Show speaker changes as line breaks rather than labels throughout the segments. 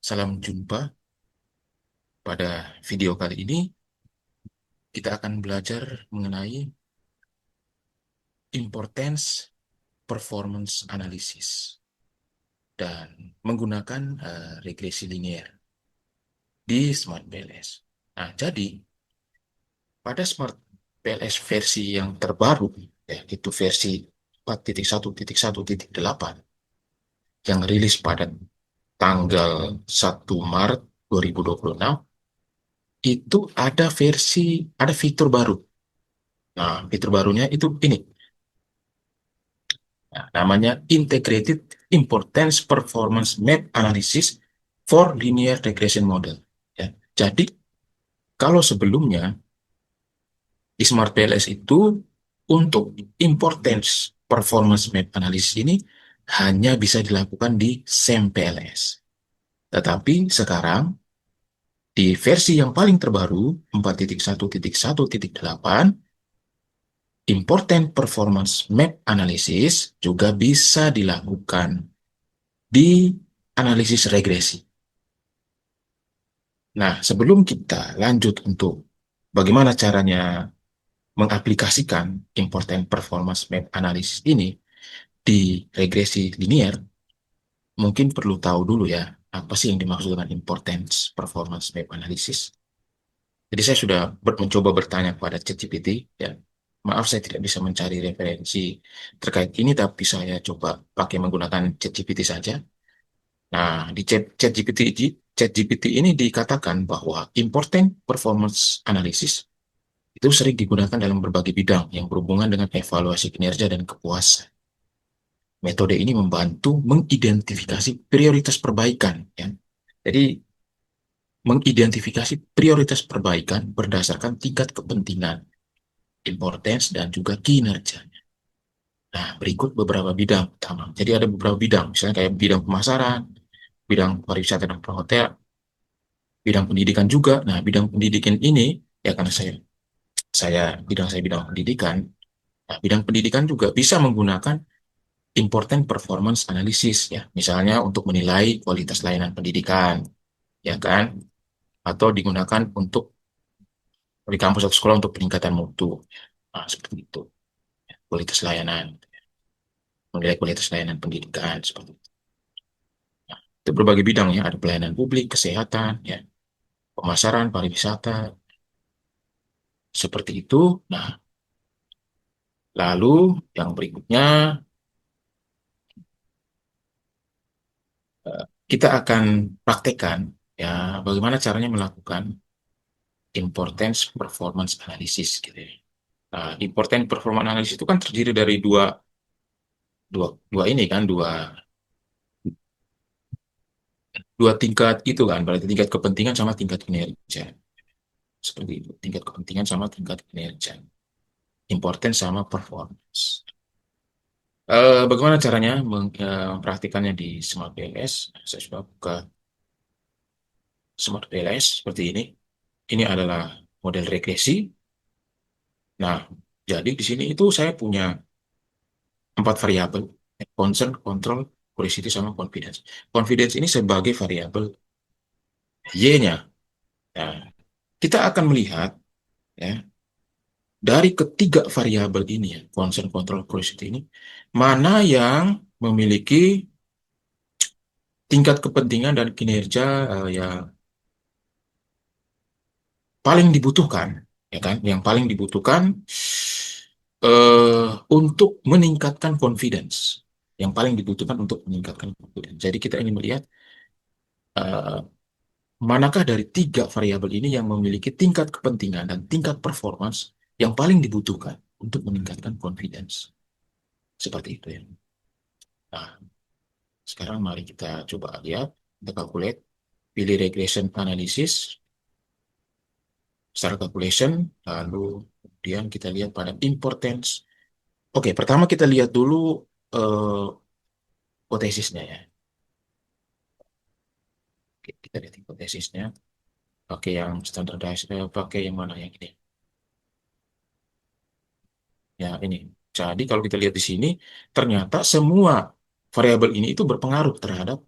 Salam jumpa. Pada video kali ini, kita akan belajar mengenai importance performance analysis dan menggunakan regresi linear di Smart PLS. Nah, jadi pada Smart PLS versi yang terbaru, yaitu versi 4.1.1.8 yang rilis pada tanggal 1 Maret 2026, itu ada fitur baru. Nah, fitur barunya itu ini. Nah, namanya Integrated Importance Performance Map Analysis for Linear Regression Model. Ya. Jadi, kalau sebelumnya di Smart PLS itu untuk Importance Performance Map Analysis ini hanya bisa dilakukan di SAM PLS. Tetapi sekarang di versi yang paling terbaru 4.1.1.8, Important Performance Map Analysis juga bisa dilakukan di analisis regresi. Nah, sebelum kita lanjut untuk bagaimana caranya mengaplikasikan Important Performance Map Analysis ini di regresi linear, mungkin perlu tahu dulu ya, apa sih yang dimaksud dengan Importance Performance Map Analysis. Jadi saya sudah mencoba bertanya kepada ChatGPT, ya. Maaf saya tidak bisa mencari referensi terkait ini, tapi saya coba pakai menggunakan ChatGPT saja. Nah, di ChatGPT ini dikatakan bahwa important performance analysis itu sering digunakan dalam berbagai bidang yang berhubungan dengan evaluasi kinerja dan kepuasan. Metode ini membantu mengidentifikasi prioritas perbaikan, ya. Jadi, mengidentifikasi prioritas perbaikan berdasarkan tingkat kepentingan, importance, dan juga kinerja. Nah, berikut beberapa bidang utama. Jadi ada beberapa bidang, misalnya kayak bidang pemasaran, bidang pariwisata dan perhotelan, bidang pendidikan juga. Nah, bidang pendidikan ini ya karena saya bidang pendidikan. Nah, bidang pendidikan juga bisa menggunakan important performance analysis ya. Misalnya untuk menilai kualitas layanan pendidikan, ya kan? Atau digunakan untuk di kampus atau sekolah untuk peningkatan mutu. Nah, seperti itu. Kualitas layanan, menilai kualitas layanan pendidikan seperti itu. Nah, itu berbagai bidang ya, ada pelayanan publik, kesehatan, ya, pemasaran, pariwisata, seperti itu. Nah, lalu yang berikutnya kita akan praktekkan ya bagaimana caranya melakukan importance performance analysis gitu ya. Nah, importance performance analysis itu kan terdiri dari dua dua dua ini kan dua dua tingkat itu kan, berarti tingkat kepentingan sama tingkat kinerja. Seperti itu, tingkat kepentingan sama tingkat kinerja. Importance sama performance. Bagaimana caranya mempraktikannya di Smart PLS? Saya sudah buka Smart PLS seperti ini. Ini adalah model regresi. Nah, jadi di sini itu saya punya 4 variabel: concern, control, curiosity, sama confidence. Confidence ini sebagai variabel Y-nya. Nah, kita akan melihat ya dari ketiga variabel ini ya, concern, control, curiosity ini, mana yang memiliki tingkat kepentingan dan kinerja yang paling dibutuhkan, ya kan? Yang paling dibutuhkan untuk meningkatkan confidence, yang paling dibutuhkan untuk meningkatkan confidence. Jadi kita ingin melihat eh, manakah dari tiga variabel ini yang memiliki tingkat kepentingan dan tingkat performance yang paling dibutuhkan untuk meningkatkan confidence. Seperti itu ya. Nah, sekarang mari kita coba lihat, kita calculate, pilih regression analysis, start calculation, lalu kemudian kita lihat pada importance. Oke, pertama kita lihat dulu eh, hipotesisnya ya. Oke, kita lihat hipotesisnya. Pakai yang standardized, pakai yang mana yang ini? Ya, ini. Jadi kalau kita lihat di sini, ternyata semua variabel ini itu berpengaruh terhadap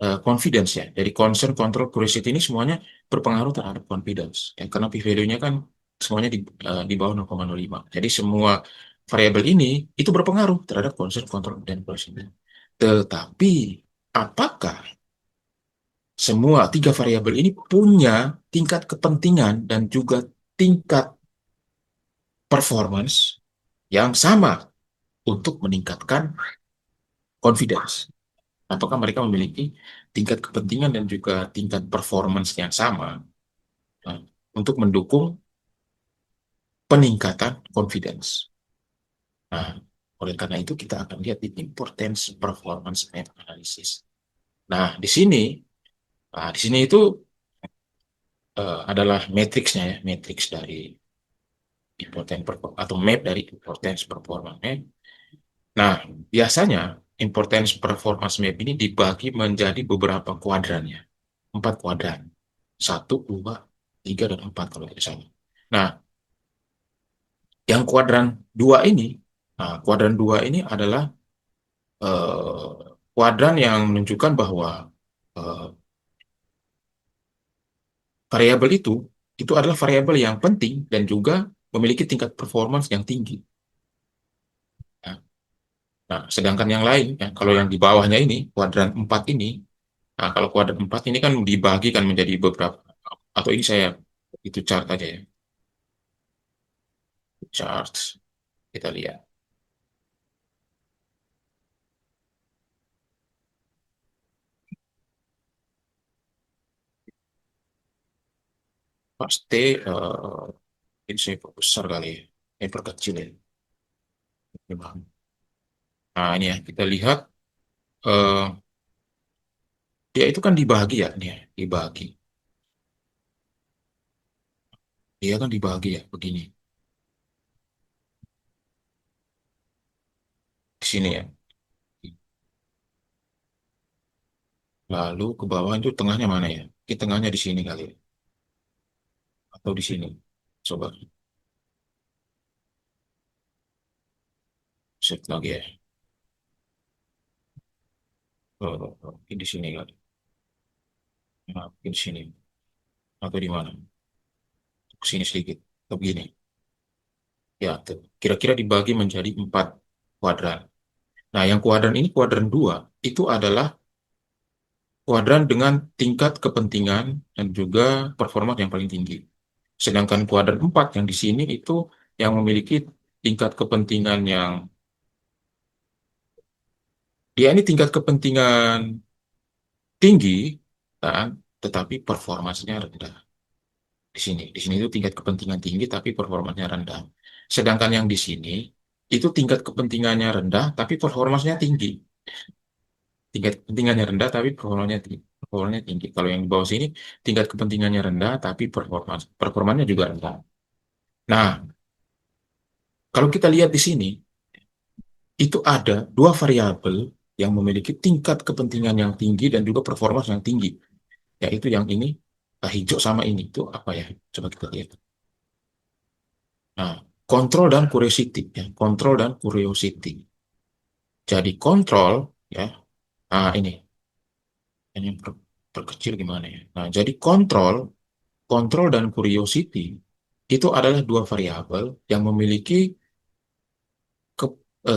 confidence ya. Jadi concern, control, curiosity ini semuanya berpengaruh terhadap confidence. Ya, karena p-value-nya kan semuanya di bawah 0,05. Jadi semua variabel ini itu berpengaruh terhadap concern, control, dan curiosity. Tetapi apakah semua tiga variabel ini punya tingkat kepentingan dan juga tingkat performance yang sama untuk meningkatkan confidence? Apakah mereka memiliki tingkat kepentingan dan juga tingkat performance yang sama eh, untuk mendukung peningkatan confidence? Nah, oleh karena itu kita akan lihat di importance performance and analysis. Nah, di sini itu adalah matriksnya ya, matriks dari importance atau map dari importance performance map. Nah, biasanya importance performance map ini dibagi menjadi beberapa kuadran ya, 4 kuadran. 1, 2, 3, dan 4 kalau tidak salah. Nah, yang kuadran 2 ini adalah kuadran yang menunjukkan bahwa eh, variabel itu adalah variabel yang penting dan juga memiliki tingkat performance yang tinggi. Nah, sedangkan yang lain, ya, kalau yang di bawahnya ini, kuadran 4 ini, nah, kalau kuadran 4 ini kan dibagikan menjadi beberapa, atau ini saya, itu chart aja ya, chart, kita lihat. Pasti, ini saya perbesar kali ya, ini perkecil ya. Nah, ini ya, kita lihat, eh, dia itu kan dibagi ya, nih ya, dibagi. Dia kan dibagi ya, begini, di sini ya. Lalu ke bawah itu tengahnya mana ya? Di tengahnya di sini kali ya. Atau di sini. Coba set lagi ya. Mungkin di sini kali. Nah, mungkin di sini. Atau di mana? Ke sini sedikit. Atau begini. Ya, kira-kira dibagi menjadi 4 kuadran. Nah, yang kuadran ini, kuadran 2, itu adalah kuadran dengan tingkat kepentingan dan juga performa yang paling tinggi. Sedangkan kuadran 4 yang di sini itu yang memiliki tingkat kepentingan yang, dia ini tingkat kepentingan tinggi, kan, tetapi performasinya rendah. Di sini itu tingkat kepentingan tinggi, tapi performanya rendah. Sedangkan yang di sini, itu tingkat kepentingannya rendah, tapi performasinya tinggi. Tingkat kepentingannya rendah, tapi performanya tinggi. Kalau yang di bawah sini, tingkat kepentingannya rendah, tapi performanya juga rendah. Nah, kalau kita lihat di sini, itu ada dua variabel yang memiliki tingkat kepentingan yang tinggi dan juga performa yang tinggi. Yaitu yang ini, hijau sama ini. Itu apa ya? Coba kita lihat. Nah, kontrol dan curiosity. Ya, kontrol dan curiosity. Jadi kontrol, ya, ini. Ini perkecil gimana ya? Nah, jadi kontrol dan curiosity itu adalah dua variabel yang memiliki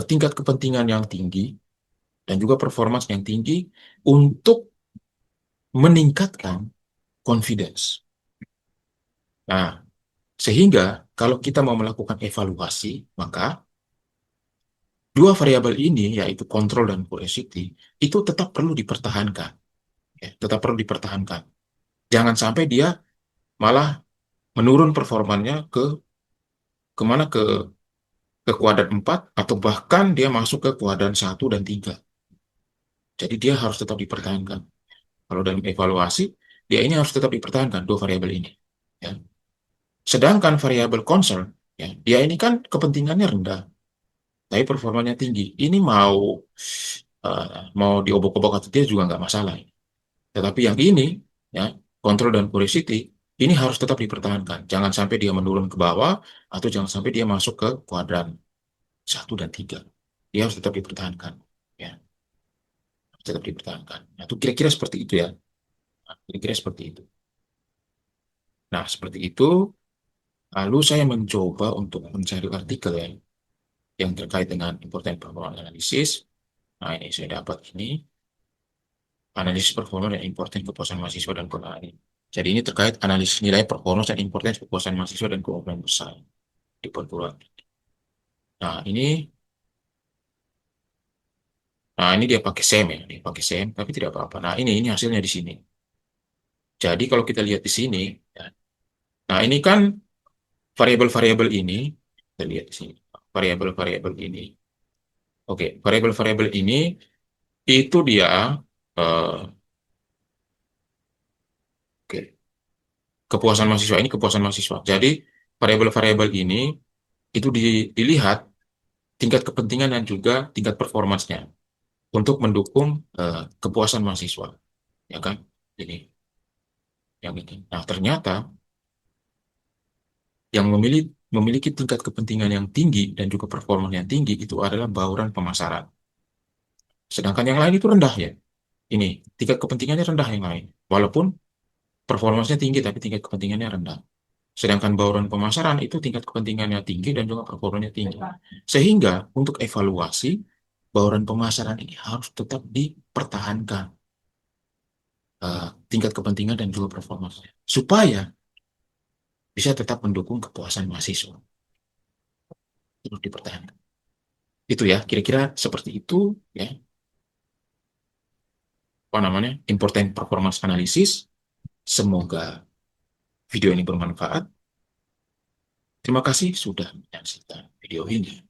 tingkat kepentingan yang tinggi dan juga performance yang tinggi untuk meningkatkan confidence. Nah, sehingga kalau kita mau melakukan evaluasi, maka dua variabel ini, yaitu kontrol dan curiosity, itu tetap perlu dipertahankan. Ya, tetap perlu dipertahankan. Jangan sampai dia malah menurun performanya kemana, ke kuadran 4 atau bahkan dia masuk ke kuadran 1 dan 3. Jadi dia harus tetap dipertahankan. Kalau dalam evaluasi, dia ini harus tetap dipertahankan dua variabel ini. Ya. Sedangkan variabel concern, ya, dia ini kan kepentingannya rendah, tapi performanya tinggi. Ini mau diobok-obok atau dia juga nggak masalah. Tetapi yang ini, ya, control dan curiosity, ini harus tetap dipertahankan. Jangan sampai dia menurun ke bawah atau jangan sampai dia masuk ke kuadran 1 dan 3. Dia harus tetap dipertahankan. Ya. tetap dipertahankan. Nah, itu kira-kira seperti itu ya. Nah, kira-kira seperti itu. Nah, seperti itu. Lalu saya mencoba untuk mencari artikel yang terkait dengan important performance analysis. Nah, ini saya dapat ini analisis performa dan important kepuasan mahasiswa dan keundangan. Jadi ini terkait analisis nilai performance dan importance kepuasan mahasiswa dan keundangan besar di perguruan. Nah, ini dia pakai SEM ya, dia pakai SEM, tapi tidak apa-apa. Nah, ini hasilnya di sini. Jadi kalau kita lihat di sini, ya, nah ini kan variabel-variabel ini, kita lihat di sini, variabel-variabel ini. Oke, variabel-variabel ini itu dia, eh, oke, kepuasan mahasiswa ini kepuasan mahasiswa. Jadi variabel-variabel ini itu dilihat tingkat kepentingan dan juga tingkat performansnya untuk mendukung kepuasan mahasiswa, ya kan? Ini yang ini. Nah, ternyata yang memiliki tingkat kepentingan yang tinggi dan juga performa yang tinggi itu adalah bauran pemasaran. Sedangkan yang lain itu rendah ya. Ini tingkat kepentingannya rendah yang lain. Walaupun performanya tinggi tapi tingkat kepentingannya rendah. Sedangkan bauran pemasaran itu tingkat kepentingannya tinggi dan juga performanya tinggi. Sehingga untuk evaluasi bauran pemasaran ini harus tetap dipertahankan tingkat kepentingan dan juga performanya supaya bisa tetap mendukung kepuasan mahasiswa. Terus dipertahankan. Itu ya, kira-kira seperti itu ya, apa namanya? Important performance analysis. Semoga video ini bermanfaat. Terima kasih sudah menyaksikan video ini.